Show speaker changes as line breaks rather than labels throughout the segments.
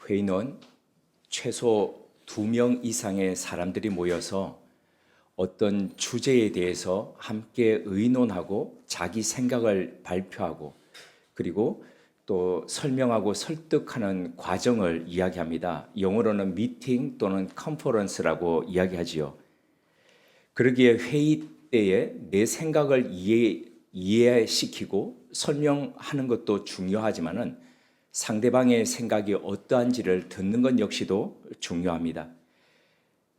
회의는 최소 2명 이상의 사람들이 모여서 어떤 주제에 대해서 함께 의논하고 자기 생각을 발표하고 그리고 또 설명하고 설득하는 과정을 이야기합니다. 영어로는 미팅 또는 컨퍼런스라고 이야기하지요. 그러기에 회의 때에 내 생각을 이해시키고 설명하는 것도 중요하지만은 상대방의 생각이 어떠한지를 듣는 것 역시도 중요합니다.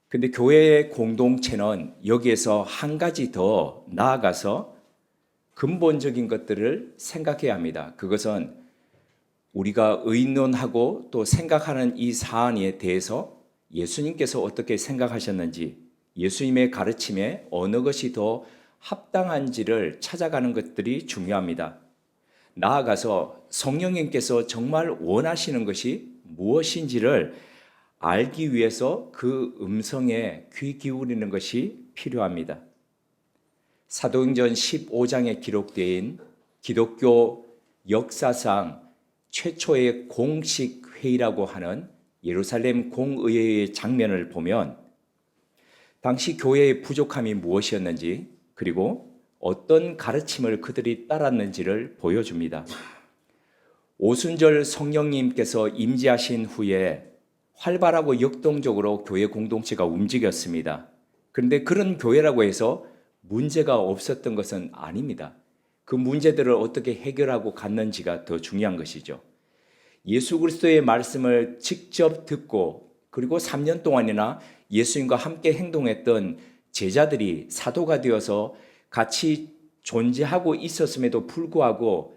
근데 교회의 공동체는 여기에서 한 가지 더 나아가서 근본적인 것들을 생각해야 합니다. 그것은 우리가 의논하고 또 생각하는 이 사안에 대해서 예수님께서 어떻게 생각하셨는지, 예수님의 가르침에 어느 것이 더 합당한지를 찾아가는 것들이 중요합니다. 나아가서 성령님께서 정말 원하시는 것이 무엇인지를 알기 위해서 그 음성에 귀 기울이는 것이 필요합니다. 사도행전 15장에 기록된 기독교 역사상 최초의 공식 회의라고 하는 예루살렘 공의회의 장면을 보면 당시 교회의 부족함이 무엇이었는지 그리고 어떤 가르침을 그들이 따랐는지를 보여줍니다. 오순절 성령님께서 임재하신 후에 활발하고 역동적으로 교회 공동체가 움직였습니다. 그런데 그런 교회라고 해서 문제가 없었던 것은 아닙니다. 그 문제들을 어떻게 해결하고 갔는지가 더 중요한 것이죠. 예수 그리스도의 말씀을 직접 듣고 그리고 3년 동안이나 예수님과 함께 행동했던 제자들이 사도가 되어서 같이 존재하고 있었음에도 불구하고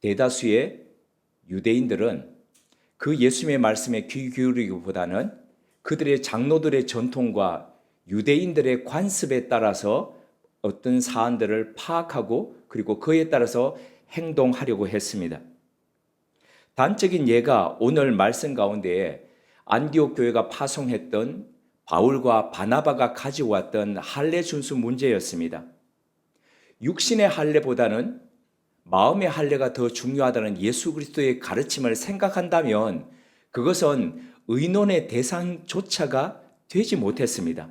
대다수의 유대인들은 그 예수님의 말씀에 귀 기울이기보다는 그들의 장로들의 전통과 유대인들의 관습에 따라서 어떤 사안들을 파악하고 그리고 그에 따라서 행동하려고 했습니다. 단적인 예가 오늘 말씀 가운데에 안디옥 교회가 파송했던 바울과 바나바가 가져왔던 할례 준수 문제였습니다. 육신의 할례보다는 마음의 할례가 더 중요하다는 예수 그리스도의 가르침을 생각한다면 그것은 의논의 대상조차가 되지 못했습니다.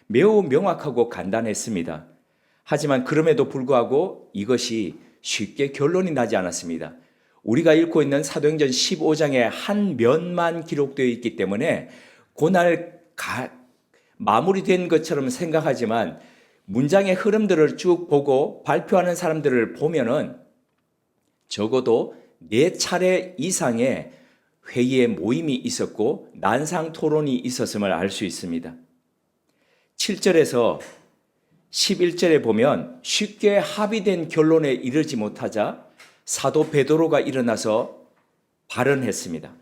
매우 명확하고 간단했습니다. 하지만 그럼에도 불구하고 이것이 쉽게 결론이 나지 않았습니다. 우리가 읽고 있는 사도행전 15장에 한 면만 기록되어 있기 때문에 그날 마무리된 것처럼 생각하지만 문장의 흐름들을 쭉 보고 발표하는 사람들을 보면은 적어도 4차례 이상의 회의의 모임이 있었고 난상 토론이 있었음을 알 수 있습니다. 7절에서 11절에 보면 쉽게 합의된 결론에 이르지 못하자 사도 베드로가 일어나서 발언했습니다.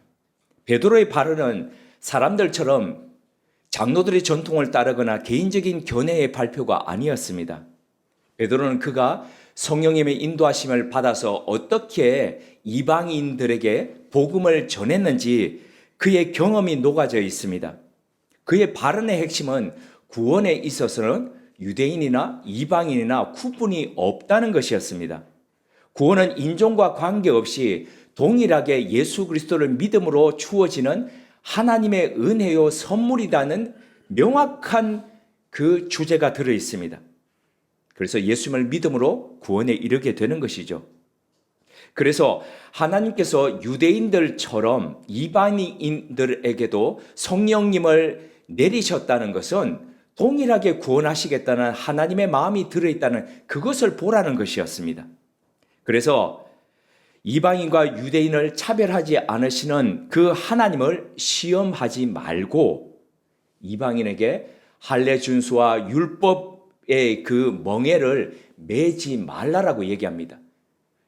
베드로의 발언은 사람들처럼 장로들의 전통을 따르거나 개인적인 견해의 발표가 아니었습니다. 베드로는 그가 성령님의 인도하심을 받아서 어떻게 이방인들에게 복음을 전했는지 그의 경험이 녹아져 있습니다. 그의 발언의 핵심은 구원에 있어서는 유대인이나 이방인이나 구분이 없다는 것이었습니다. 구원은 인종과 관계없이 동일하게 예수 그리스도를 믿음으로 주어지는 하나님의 은혜요 선물이라는 명확한 그 주제가 들어 있습니다. 그래서 예수님을 믿음으로 구원에 이르게 되는 것이죠. 그래서 하나님께서 유대인들처럼 이방인들에게도 성령님을 내리셨다는 것은 동일하게 구원하시겠다는 하나님의 마음이 들어있다는 그것을 보라는 것이었습니다. 그래서 이방인과 유대인을 차별하지 않으시는 그 하나님을 시험하지 말고 이방인에게 할례 준수와 율법의 그 멍에를 매지 말라라고 얘기합니다.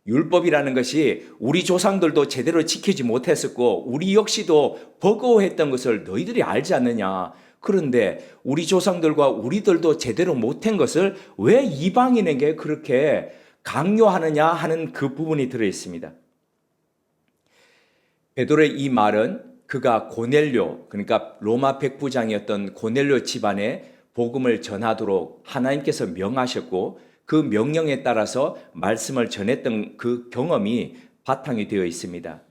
율법이라는 것이 우리 조상들도 제대로 지키지 못했었고 우리 역시도 버거워했던 것을 너희들이 알지 않느냐. 그런데 우리 조상들과 우리들도 제대로 못한 것을 왜 이방인에게 그렇게 강요하느냐 하는 그 부분이 들어 있습니다. 베드로의 이 말은 그가 고넬료, 그러니까 로마 백부장이었던 고넬료 집안에 복음을 전하도록 하나님께서 명하셨고 그 명령에 따라서 말씀을 전했던 그 경험이 바탕이 되어 있습니다.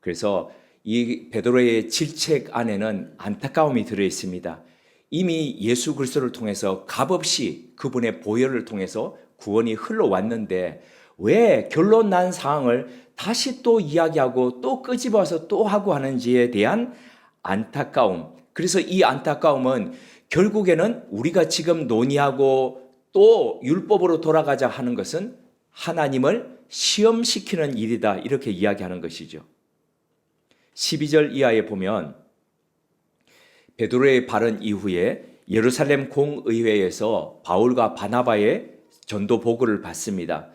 그래서 이 베드로의 질책 안에는 안타까움이 들어 있습니다. 이미 예수 그리스도를 통해서 값없이 그분의 보혈을 통해서 구원이 흘러왔는데 왜 결론 난 상황을 다시 또 이야기하고 또 끄집어서 또 하고 하는지에 대한 안타까움. 그래서 이 안타까움은 결국에는 우리가 지금 논의하고 또 율법으로 돌아가자 하는 것은 하나님을 시험시키는 일이다, 이렇게 이야기하는 것이죠. 12절 이하에 보면 베드로의 발언 이후에 예루살렘 공의회에서 바울과 바나바의 전도 보고를 받습니다.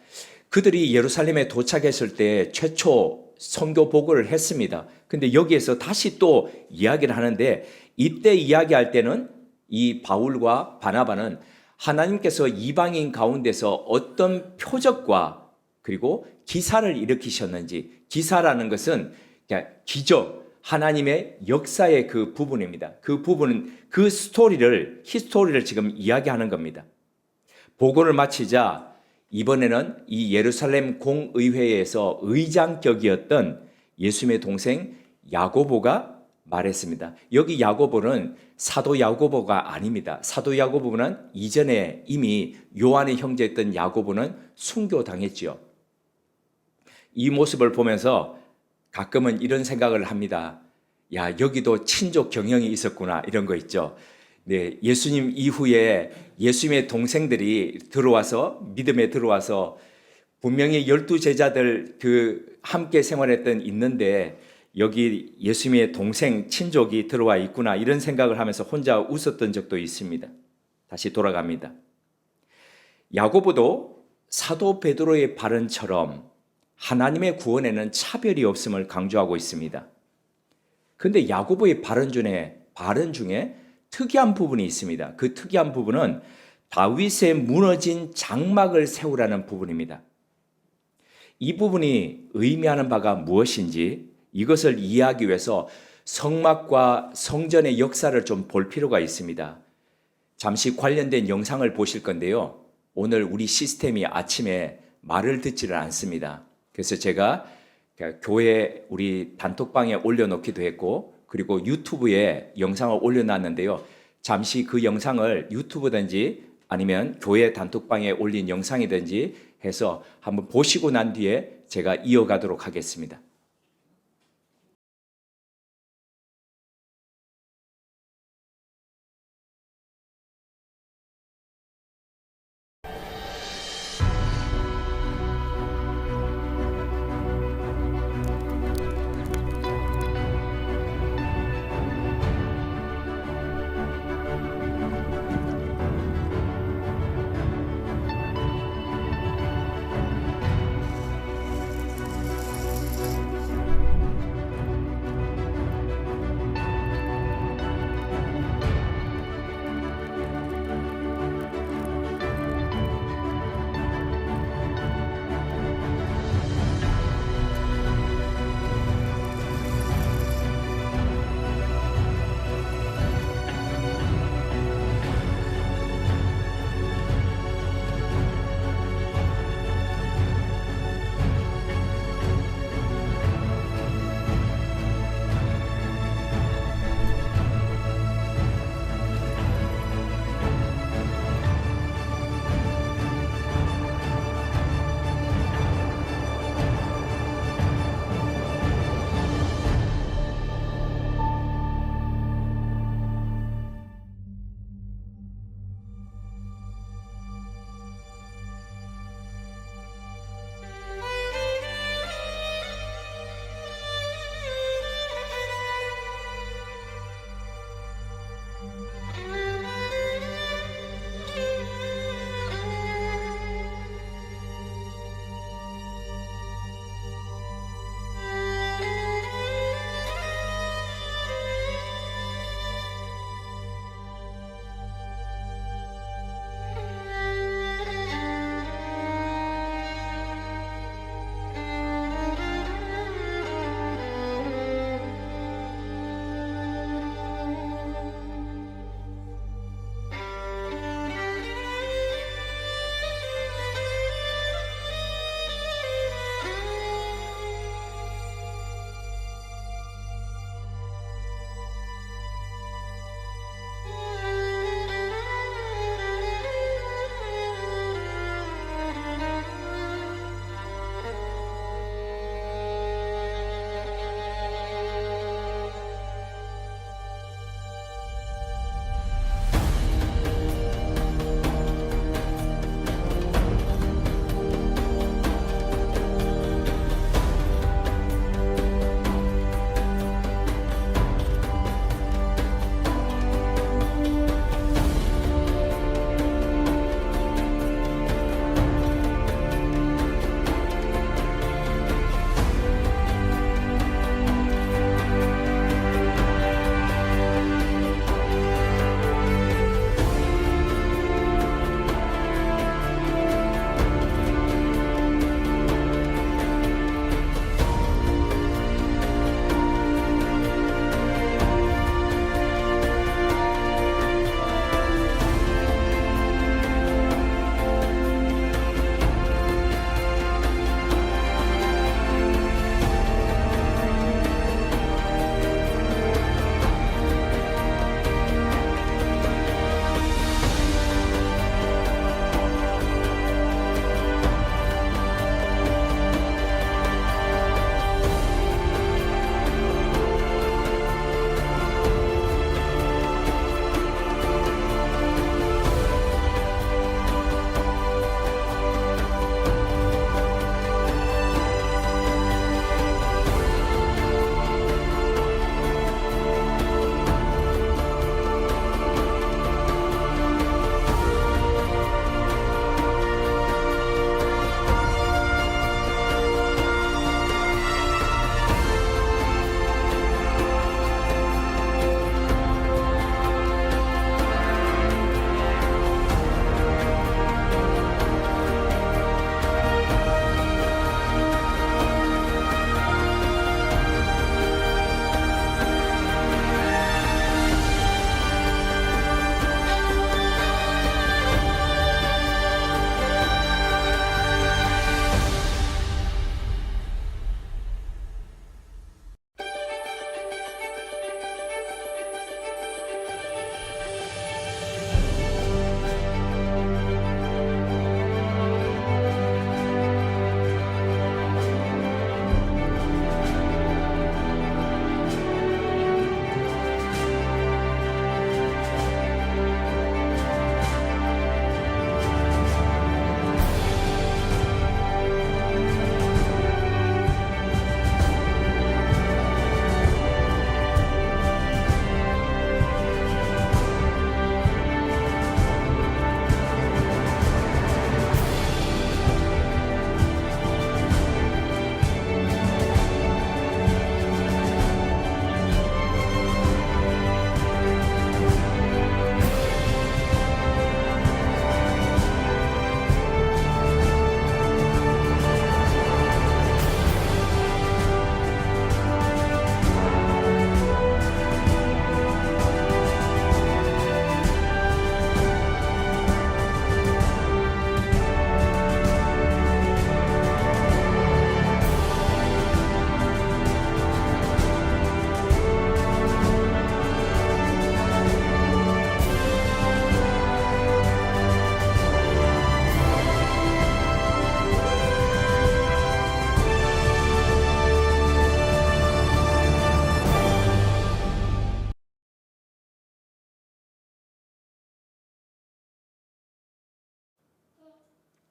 그들이 예루살렘에 도착했을 때 최초 선교 보고를 했습니다. 근데 여기에서 다시 또 이야기를 하는데, 이때 이야기할 때는 이 바울과 바나바는 하나님께서 이방인 가운데서 어떤 표적과 그리고 기사를 일으키셨는지, 기사라는 것은 기적, 하나님의 역사의 그 부분입니다. 그 부분은 그 히스토리를 지금 이야기하는 겁니다. 보고를 마치자 이번에는 이 예루살렘 공의회에서 의장격이었던 예수님의 동생 야고보가 말했습니다. 여기 야고보는 사도 야고보가 아닙니다. 사도 야고보는 이전에 이미 요한의 형제였던 야고보는 순교당했지요. 이 모습을 보면서 가끔은 이런 생각을 합니다. 야, 여기도 친족 경영이 있었구나, 이런 거 있죠. 네, 예수님 이후에 예수님의 동생들이 믿음에 들어와서 분명히 12제자들 함께 생활했던 있는데 여기 예수님의 동생 친족이 들어와 있구나, 이런 생각을 하면서 혼자 웃었던 적도 있습니다. 다시 돌아갑니다. 야고보도 사도 베드로의 발언처럼 하나님의 구원에는 차별이 없음을 강조하고 있습니다. 그런데 야고보의 발언 중에 특이한 부분이 있습니다. 그 특이한 부분은 다윗의 무너진 장막을 세우라는 부분입니다. 이 부분이 의미하는 바가 무엇인지 이것을 이해하기 위해서 성막과 성전의 역사를 좀 볼 필요가 있습니다. 잠시 관련된 영상을 보실 건데요. 오늘 우리 시스템이 아침에 말을 듣지를 않습니다. 그래서 제가 교회 우리 단톡방에 올려놓기도 했고, 그리고 유튜브에 영상을 올려놨는데요. 잠시 그 영상을 유튜브든지 아니면 교회 단톡방에 올린 영상이든지 해서 한번 보시고 난 뒤에 제가 이어가도록 하겠습니다.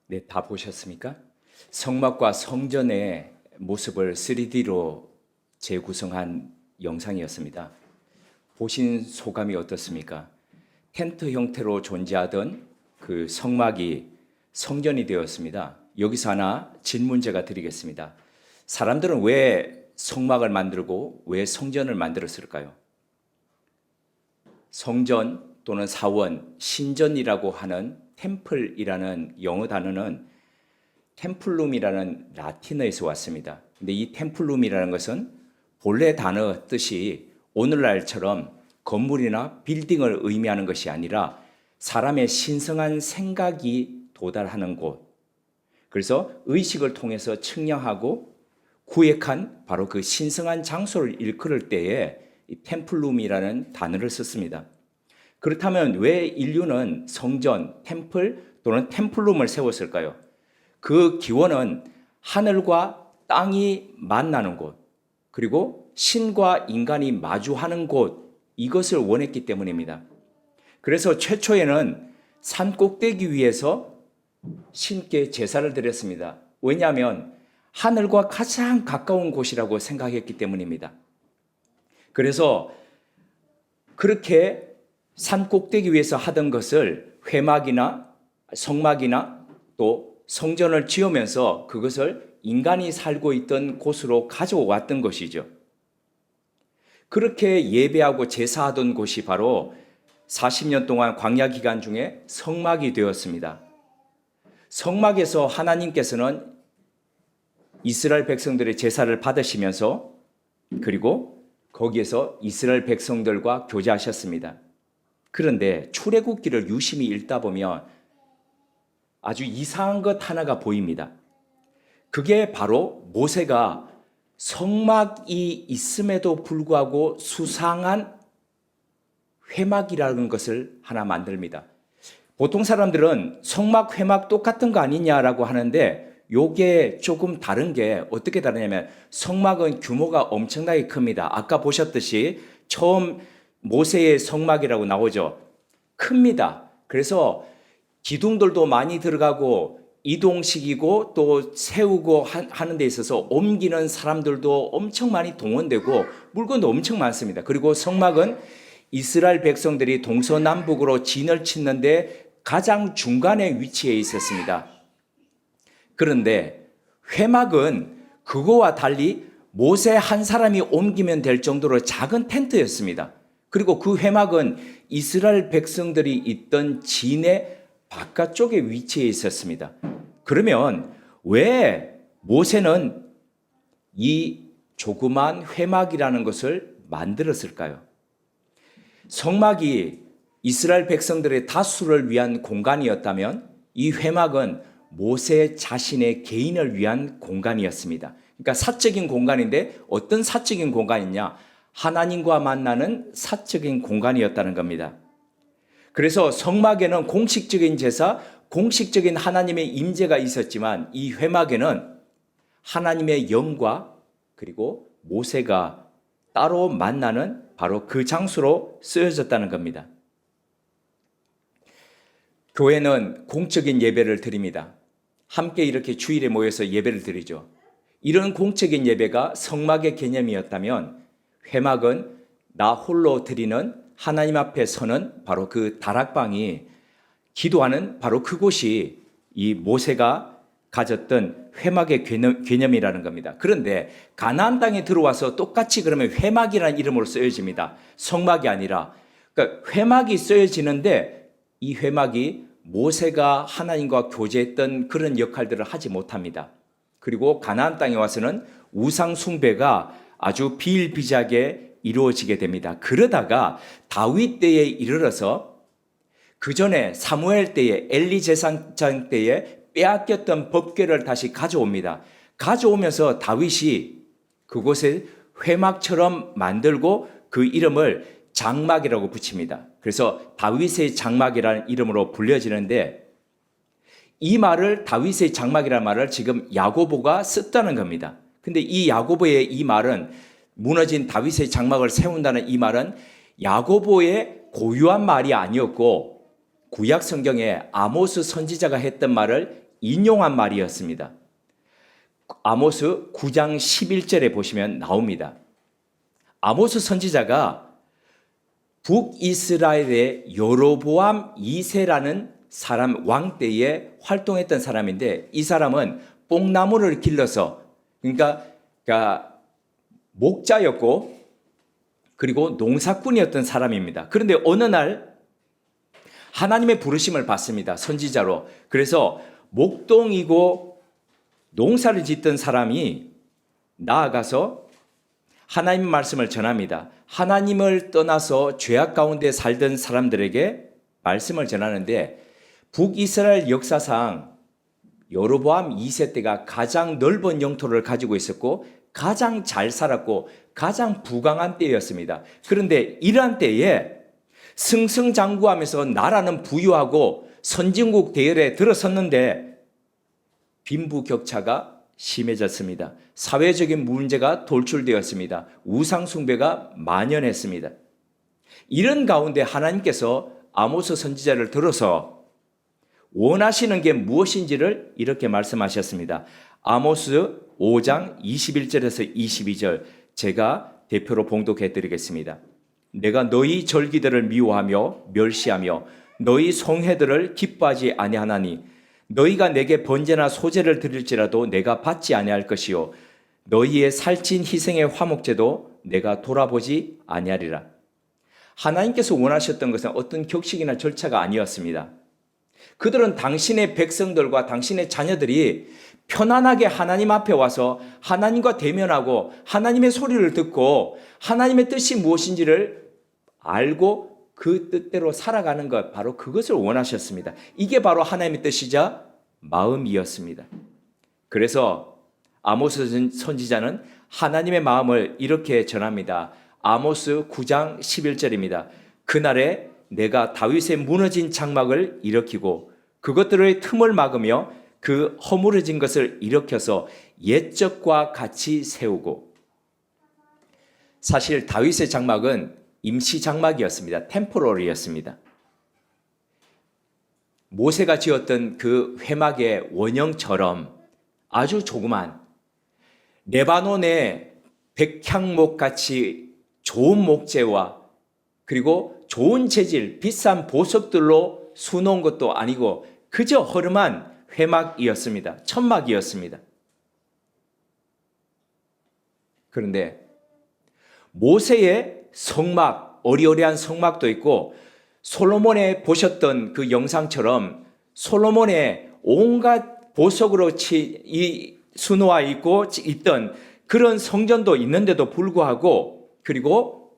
네, 다 보셨습니까? 성막과 성전의 모습을 3D로 재구성한 영상이었습니다. 보신 소감이 어떻습니까? 텐트 형태로 존재하던 그 성막이 성전이 되었습니다. 여기서 하나 질문제가 드리겠습니다. 사람들은 왜 성막을 만들고 왜 성전을 만들었을까요? 성전 또는 사원, 신전이라고 하는 템플이라는 영어 단어는 템플룸이라는 라틴어에서 왔습니다. 근데 이 템플룸이라는 것은 본래 단어 뜻이 오늘날처럼 건물이나 빌딩을 의미하는 것이 아니라 사람의 신성한 생각이 도달하는 곳. 그래서 의식을 통해서 측량하고 구획한 바로 그 신성한 장소를 일컬을 때에 이 템플룸이라는 단어를 썼습니다. 그렇다면 왜 인류는 성전, 템플 또는 템플룸을 세웠을까요? 그 기원은 하늘과 땅이 만나는 곳, 그리고 신과 인간이 마주하는 곳, 이것을 원했기 때문입니다. 그래서 최초에는 산 꼭대기 위에서 신께 제사를 드렸습니다. 왜냐하면 하늘과 가장 가까운 곳이라고 생각했기 때문입니다. 그래서 그렇게 산 꼭대기 위에서 하던 것을 회막이나 성막이나 또 성전을 지으면서 그것을 인간이 살고 있던 곳으로 가져왔던 것이죠. 그렇게 예배하고 제사하던 곳이 바로 40년 동안 광야 기간 중에 성막이 되었습니다. 성막에서 하나님께서는 이스라엘 백성들의 제사를 받으시면서 그리고 거기에서 이스라엘 백성들과 교제하셨습니다. 그런데 출애굽기를 유심히 읽다 보면 아주 이상한 것 하나가 보입니다. 그게 바로 모세가 성막이 있음에도 불구하고 수상한 회막이라는 것을 하나 만듭니다. 보통 사람들은 성막, 회막 똑같은 거 아니냐라고 하는데 요게 조금 다른 게 어떻게 다르냐면 성막은 규모가 엄청나게 큽니다. 아까 보셨듯이 처음 모세의 성막이라고 나오죠. 큽니다. 그래서 기둥들도 많이 들어가고 이동식이고 또 세우고 하는 데 있어서 옮기는 사람들도 엄청 많이 동원되고 물건도 엄청 많습니다. 그리고 성막은 이스라엘 백성들이 동서남북으로 진을 치는데 가장 중간에 위치해 있었습니다. 그런데 회막은 그거와 달리 모세 한 사람이 옮기면 될 정도로 작은 텐트였습니다. 그리고 그 회막은 이스라엘 백성들이 있던 진의 바깥쪽에 위치해 있었습니다. 그러면 왜 모세는 이 조그만 회막이라는 것을 만들었을까요? 성막이 이스라엘 백성들의 다수를 위한 공간이었다면 이 회막은 모세 자신의 개인을 위한 공간이었습니다. 그러니까 사적인 공간인데 어떤 사적인 공간이냐? 하나님과 만나는 사적인 공간이었다는 겁니다. 그래서 성막에는 공식적인 제사, 공식적인 하나님의 임재가 있었지만 이 회막에는 하나님의 영과 그리고 모세가 따로 만나는 바로 그 장소로 쓰여졌다는 겁니다. 교회는 공적인 예배를 드립니다. 함께 이렇게 주일에 모여서 예배를 드리죠. 이런 공적인 예배가 성막의 개념이었다면 회막은 나 홀로 드리는 하나님 앞에 서는 바로 그 다락방이 기도하는 바로 그곳이 이 모세가 가졌던 회막의 개념이라는 겁니다. 그런데 가나안 땅에 들어와서 똑같이 그러면 회막이라는 이름으로 쓰여집니다. 성막이 아니라. 그러니까 회막이 쓰여지는데 이 회막이 모세가 하나님과 교제했던 그런 역할들을 하지 못합니다. 그리고 가나안 땅에 와서는 우상 숭배가 아주 비일비재하게 이루어지게 됩니다. 그러다가 다윗 때에 이르러서 그 전에 사무엘 때에 엘리 제사장 때에 빼앗겼던 법궤를 다시 가져옵니다. 가져오면서 다윗이 그곳에 회막처럼 만들고 그 이름을 장막이라고 붙입니다. 그래서 다윗의 장막이라는 이름으로 불려지는데 이 말을 다윗의 장막이라는 말을 지금 야고보가 썼다는 겁니다. 근데 이 야고보의 이 말은 무너진 다윗의 장막을 세운다는 이 말은 야고보의 고유한 말이 아니었고 구약 성경에 아모스 선지자가 했던 말을 인용한 말이었습니다. 아모스 9장 11절에 보시면 나옵니다. 아모스 선지자가 북이스라엘의 여로보암 2세라는 사람 왕 때에 활동했던 사람인데, 이 사람은 뽕나무를 길러서, 그러니까 목자였고 그리고 농사꾼이었던 사람입니다. 그런데 어느 날 하나님의 부르심을 받습니다. 선지자로. 그래서 목동이고 농사를 짓던 사람이 나아가서 하나님의 말씀을 전합니다. 하나님을 떠나서 죄악 가운데 살던 사람들에게 말씀을 전하는데, 북이스라엘 역사상 여로보암 2세 때가 가장 넓은 영토를 가지고 있었고 가장 잘 살았고 가장 부강한 때였습니다. 그런데 이러한 때에 승승장구하면서 나라는 부유하고 선진국 대열에 들어섰는데 빈부격차가 심해졌습니다. 사회적인 문제가 돌출되었습니다. 우상숭배가 만연했습니다. 이런 가운데 하나님께서 아모스 선지자를 들어서 원하시는 게 무엇인지를 이렇게 말씀하셨습니다. 아모스 5장 21절에서 22절 제가 대표로 봉독해 드리겠습니다. 내가 너희 절기들을 미워하며 멸시하며 너희 성회들을 기뻐하지 아니하나니 너희가 내게 번제나 소제를 드릴지라도 내가 받지 아니할 것이요 너희의 살찐 희생의 화목제도 내가 돌아보지 아니하리라. 하나님께서 원하셨던 것은 어떤 격식이나 절차가 아니었습니다. 그들은 당신의 백성들과 당신의 자녀들이 편안하게 하나님 앞에 와서 하나님과 대면하고 하나님의 소리를 듣고 하나님의 뜻이 무엇인지를 알고 그 뜻대로 살아가는 것, 바로 그것을 원하셨습니다. 이게 바로 하나님의 뜻이자 마음이었습니다. 그래서 아모스 선지자는 하나님의 마음을 이렇게 전합니다. 아모스 9장 11절입니다. 그날에 내가 다윗의 무너진 장막을 일으키고 그것들의 틈을 막으며 그 허물어진 것을 일으켜서 옛적과 같이 세우고. 사실 다윗의 장막은 임시 장막이었습니다. 템포러리였습니다. 모세가 지었던 그 회막의 원형처럼 아주 조그만 레바논의 백향목같이 좋은 목재와 그리고 좋은 재질, 비싼 보석들로 수놓은 것도 아니고 그저 허름한 회막이었습니다. 천막이었습니다. 그런데 모세의 성막, 어리어리한 성막도 있고 솔로몬의 보셨던 그 영상처럼 솔로몬의 온갖 보석으로 수놓아 있고 있던 그런 성전도 있는데도 불구하고, 그리고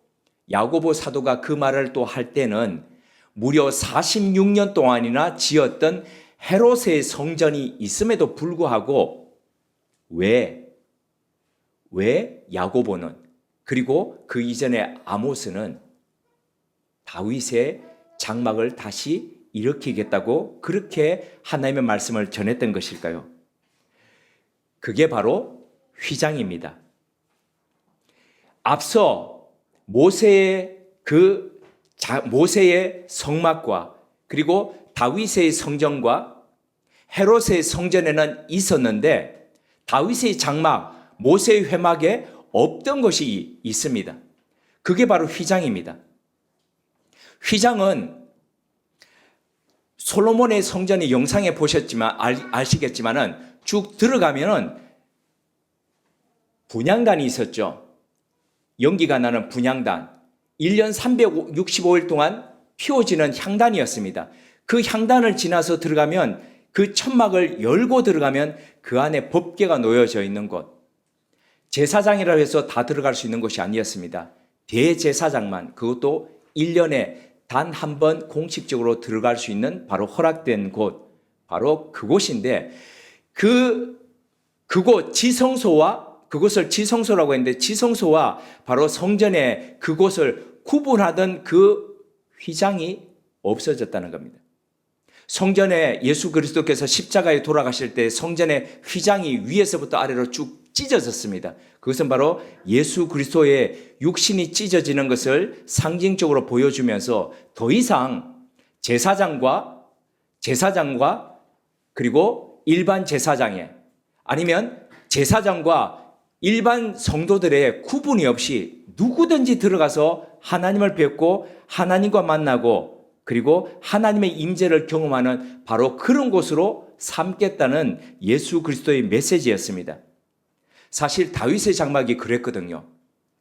야고보 사도가 그 말을 또 할 때는 무려 46년 동안이나 지었던 헤롯의 성전이 있음에도 불구하고 왜 야고보는, 그리고 그 이전에 아모스는 다윗의 장막을 다시 일으키겠다고 그렇게 하나님의 말씀을 전했던 것일까요? 그게 바로 휘장입니다. 앞서 모세의 성막과 그리고 다윗의 성전과 헤롯의 성전에는 있었는데 다윗의 장막, 모세의 회막에 없던 것이 있습니다. 그게 바로 휘장입니다. 휘장은 솔로몬의 성전의 영상에 보셨지만 아시겠지만은 쭉 들어가면은 분향단이 있었죠. 연기가 나는 분향단. 1년 365일 동안 피워지는 향단이었습니다. 그 향단을 지나서 들어가면 그 천막을 열고 들어가면 그 안에 법궤가 놓여져 있는 곳. 제사장이라고 해서 다 들어갈 수 있는 곳이 아니었습니다. 대제사장만, 그것도 1년에 단 한 번 공식적으로 들어갈 수 있는 바로 허락된 곳, 바로 그곳인데 그곳 그것을 지성소라고 했는데 지성소와 바로 성전의 그곳을 구분하던 그 휘장이 없어졌다는 겁니다. 성전에 예수 그리스도께서 십자가에 돌아가실 때 성전의 휘장이 위에서부터 아래로 쭉 찢어졌습니다. 그것은 바로 예수 그리스도의 육신이 찢어지는 것을 상징적으로 보여주면서 더 이상 제사장과 그리고 일반 제사장에 아니면 제사장과 일반 성도들의 구분이 없이 누구든지 들어가서 하나님을 뵙고 하나님과 만나고 그리고 하나님의 임재를 경험하는 바로 그런 곳으로 삼겠다는 예수 그리스도의 메시지였습니다. 사실 다윗의 장막이 그랬거든요.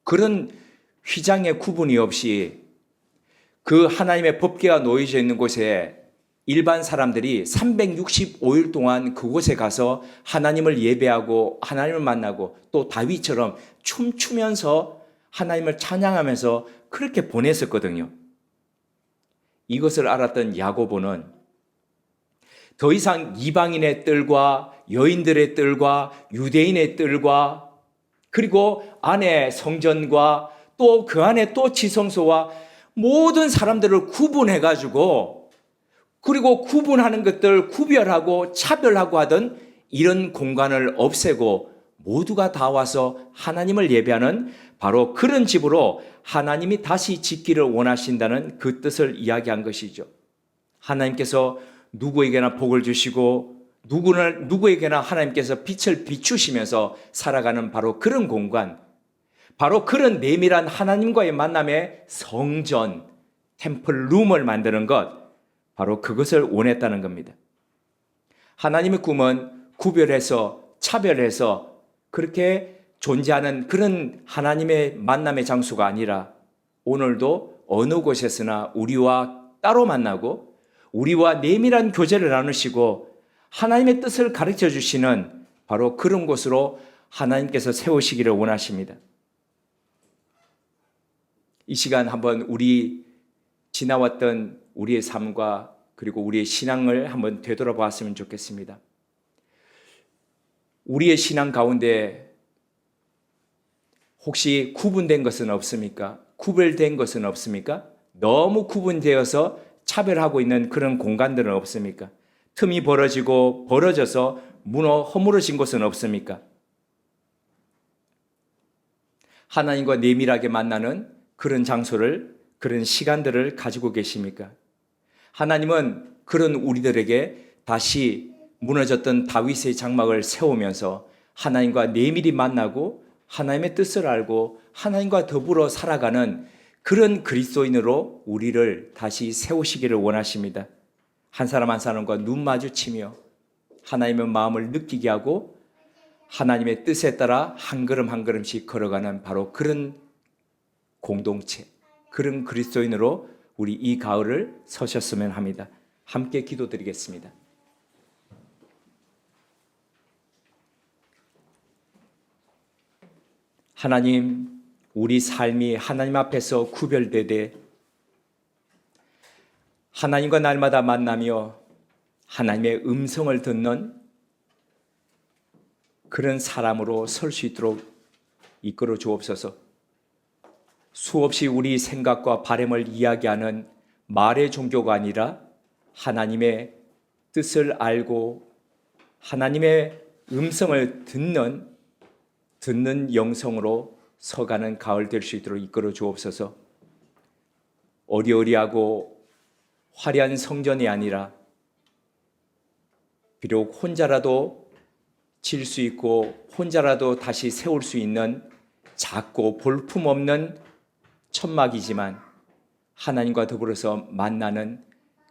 그런 휘장의 구분이 없이 그 하나님의 법궤가 놓여져 있는 곳에 일반 사람들이 365일 동안 그곳에 가서 하나님을 예배하고 하나님을 만나고 또 다윗처럼 춤추면서 하나님을 찬양하면서 그렇게 보냈었거든요. 이것을 알았던 야고보는 더 이상 이방인의 뜰과 여인들의 뜰과 유대인의 뜰과 그리고 안에 성전과 또 그 안에 또 지성소와 모든 사람들을 구분해가지고 그리고 구분하는 것들 구별하고 차별하고 하던 이런 공간을 없애고 모두가 다 와서 하나님을 예배하는 바로 그런 집으로 하나님이 다시 짓기를 원하신다는 그 뜻을 이야기한 것이죠. 하나님께서 누구에게나 복을 주시고 누구에게나 하나님께서 빛을 비추시면서 살아가는 바로 그런 공간, 바로 그런 내밀한 하나님과의 만남의 성전, 템플룸을 만드는 것, 바로 그것을 원했다는 겁니다. 하나님의 꿈은 구별해서 차별해서 그렇게 존재하는 그런 하나님의 만남의 장소가 아니라 오늘도 어느 곳에서나 우리와 따로 만나고 우리와 내밀한 교제를 나누시고 하나님의 뜻을 가르쳐 주시는 바로 그런 곳으로 하나님께서 세우시기를 원하십니다. 이 시간 한번 우리 지나왔던 우리의 삶과 그리고 우리의 신앙을 한번 되돌아보았으면 좋겠습니다. 우리의 신앙 가운데 혹시 구분된 것은 없습니까? 구별된 것은 없습니까? 너무 구분되어서 차별하고 있는 그런 공간들은 없습니까? 틈이 벌어져서 허물어진 곳은 없습니까? 하나님과 내밀하게 만나는 그런 장소를, 그런 시간들을 가지고 계십니까? 하나님은 그런 우리들에게 다시 무너졌던 다윗의 장막을 세우면서 하나님과 내밀히 만나고 하나님의 뜻을 알고 하나님과 더불어 살아가는 그런 그리스도인으로 우리를 다시 세우시기를 원하십니다. 한 사람 한 사람과 눈 마주치며 하나님의 마음을 느끼게 하고 하나님의 뜻에 따라 한 걸음 한 걸음씩 걸어가는 바로 그런 공동체, 그런 그리스도인으로 우리 이 가을을 서셨으면 합니다. 함께 기도드리겠습니다. 하나님, 우리 삶이 하나님 앞에서 구별되되 하나님과 날마다 만나며 하나님의 음성을 듣는 그런 사람으로 설 수 있도록 이끌어 주옵소서. 수없이 우리 생각과 바람을 이야기하는 말의 종교가 아니라 하나님의 뜻을 알고 하나님의 음성을 듣는 영성으로 서가는 가을 될 수 있도록 이끌어 주옵소서. 어리어리하고 화려한 성전이 아니라 비록 혼자라도 질 수 있고 혼자라도 다시 세울 수 있는 작고 볼품없는 천막이지만 하나님과 더불어서 만나는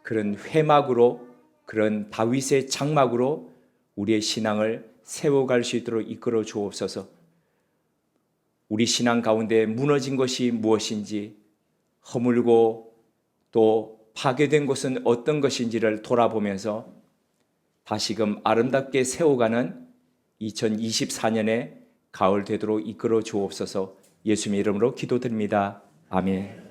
그런 회막으로, 그런 다윗의 장막으로 우리의 신앙을 세워갈 수 있도록 이끌어 주옵소서. 우리 신앙 가운데 무너진 것이 무엇인지, 허물고 또 파괴된 것은 어떤 것인지를 돌아보면서 다시금 아름답게 세워가는 2024년의 가을 되도록 이끌어 주옵소서. 예수님의 이름으로 기도드립니다. 아멘.